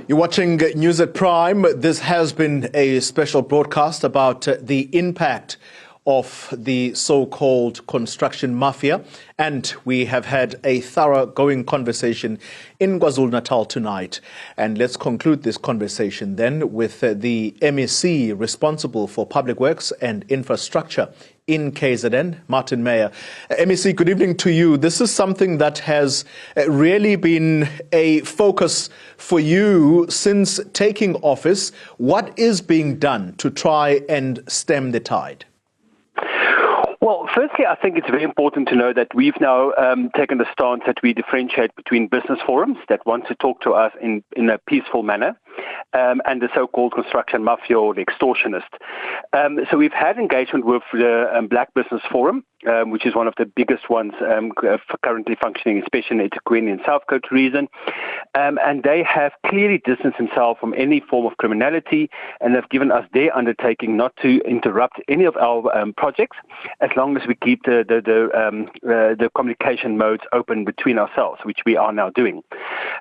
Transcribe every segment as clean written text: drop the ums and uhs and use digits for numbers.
You're watching News at Prime. This has been a special broadcast about the impact of the so-called construction mafia. And we have had a thoroughgoing conversation in KwaZulu-Natal tonight. And let's conclude this conversation then with the MEC responsible for public works and infrastructure in KZN, Martin Meyer. MEC, good evening to you. This is something that has really been a focus for you since taking office. What is being done to try and stem the tide? Well, firstly, I think it's very important to know that we've now taken the stance that we differentiate between business forums that want to talk to us in a peaceful manner and the so-called construction mafia or the extortionist. So we've had engagement with the Black Business Forum, which is one of the biggest ones currently functioning, especially in the eThekwini and South Coast region. And they have clearly distanced themselves from any form of criminality, and they've given us their undertaking not to interrupt any of our projects as long as we keep the communication modes open between ourselves, which we are now doing.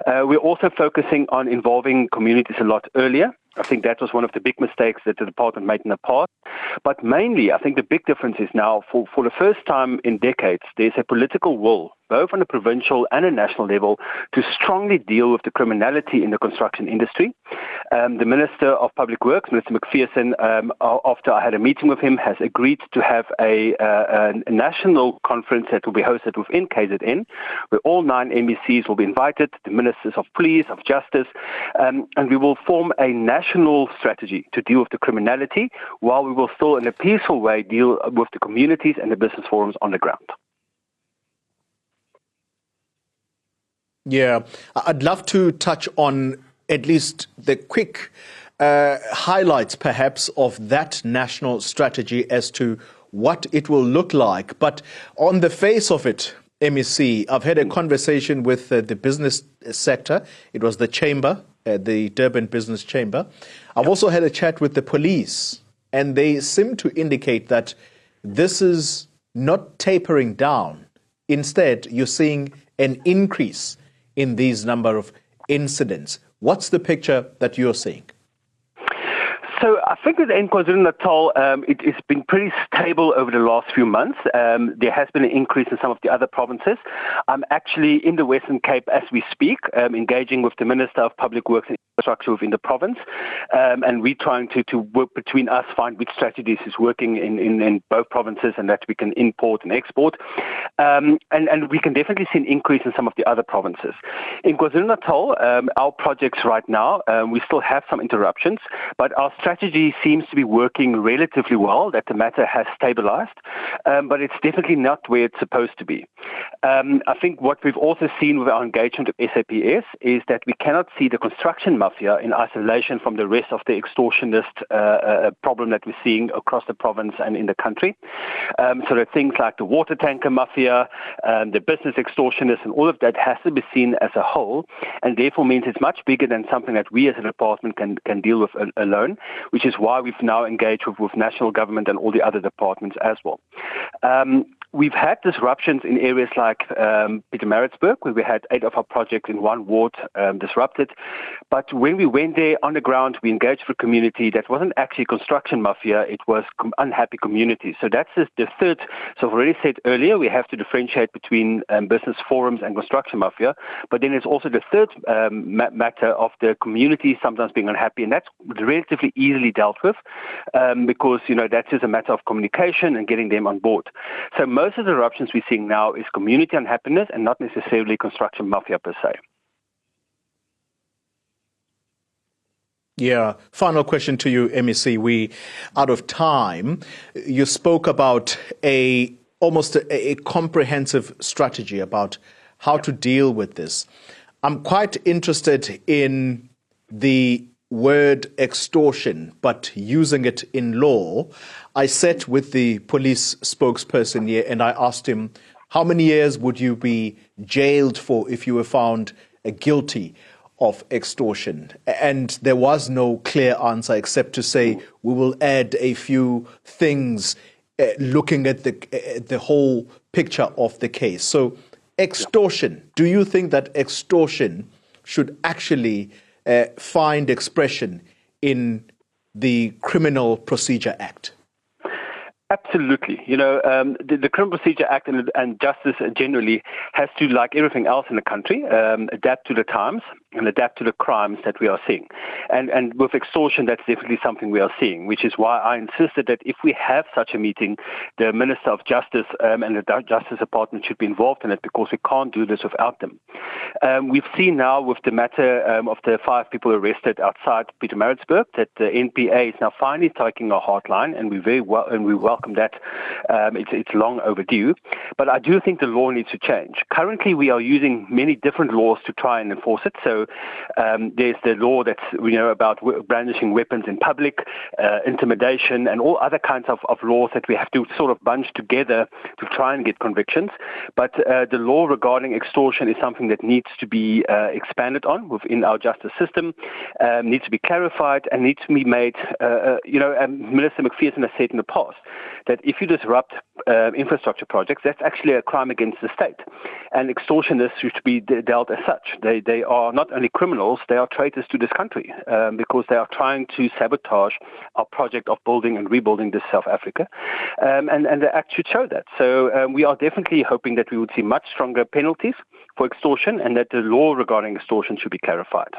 We're also focusing on involving communities a lot earlier. I think that was one of the big mistakes that the department made in the past. But mainly, I think the big difference is now, for the first time in decades, there's a political will, both on a provincial and a national level, to strongly deal with the criminality in the construction industry. The Minister of Public Works, Mr. McPherson, after I had a meeting with him, has agreed to have a national conference that will be hosted within KZN, where all 9 MECs will be invited, the Ministers of Police, of Justice, and we will form a national strategy to deal with the criminality, while we will still, in a peaceful way, deal with the communities and the business forums on the ground. Yeah, I'd love to touch on at least the quick highlights, perhaps, of that national strategy as to what it will look like. But on the face of it, MEC, I've had a conversation with the business sector. It was the chamber, the Durban Business Chamber. I've also had a chat with the police, and they seem to indicate that this is not tapering down. Instead, you're seeing an increase in these number of incidents. What's the picture that you're seeing? So I think that in KwaZulu-Natal, it's been pretty stable over the last few months. There has been an increase in some of the other provinces. I'm actually in the Western Cape as we speak, engaging with the Minister of Public Works and Infrastructure within the province. And we're trying to work between us, find which strategies is working in both provinces and that we can import and export. And we can definitely see an increase in some of the other provinces. In KwaZulu-Natal, our projects right now, we still have some interruptions, but our strategy seems to be working relatively well, that the matter has stabilized, but it's definitely not where it's supposed to be. I think what we've also seen with our engagement with SAPS is that we cannot see the construction mafia in isolation from the rest of the extortionist problem that we're seeing across the province and in the country. So there are things like the water tanker mafia, the business extortionists, and all of that has to be seen as a whole, and therefore means it's much bigger than something that we as a department can deal with alone, which is why we've now engaged with national government and all the other departments as well. We've had disruptions in areas like Pietermaritzburg, where we had 8 of our projects in one ward disrupted. But when we went there on the ground, we engaged with the community. That wasn't actually construction mafia, it was unhappy communities. So that's the third. So I've already said earlier, we have to differentiate between business forums and construction mafia. But then there's also the third matter of the community sometimes being unhappy, and that's relatively easily dealt with because, that's just a matter of communication and getting them on board. So most of the eruptions we're seeing now is community unhappiness and not necessarily construction mafia per se. Yeah. Final question to you, MEC. We out of time. You spoke about almost a comprehensive strategy about how to deal with this. I'm quite interested in the word extortion, but using it in law. I sat with the police spokesperson here and I asked him, how many years would you be jailed for if you were found guilty of extortion? And there was no clear answer except to say, we will add a few things looking at the whole picture of the case. So extortion, do you think that extortion should actually find expression in the Criminal Procedure Act? Absolutely. The Criminal Procedure Act and justice generally has to, like everything else in the country, adapt to the times and adapt to the crimes that we are seeing. And with extortion, that's definitely something we are seeing, which is why I insisted that if we have such a meeting, the Minister of Justice and the Justice Department should be involved in it, because we can't do this without them. We've seen now with the matter of the 5 people arrested outside Pietermaritzburg that the NPA is now finally taking a hardline, and we welcome that. It's long overdue. But I do think the law needs to change. Currently, we are using many different laws to try and enforce it. So there's the law that's about brandishing weapons in public, intimidation, and all other kinds of laws that we have to sort of bunch together to try and get convictions. But the law regarding extortion is something that needs to be expanded on within our justice system, needs to be clarified, and needs to be made, Minister McPherson has said in the past that if you disrupt infrastructure projects, that's actually a crime against the state. And extortionists should be dealt as such. They are not only criminals, they are traitors to this country, because they are trying to sabotage our project of building and rebuilding this South Africa. And the act should show that. So we are definitely hoping that we would see much stronger penalties for extortion, and that the law regarding extortion should be clarified.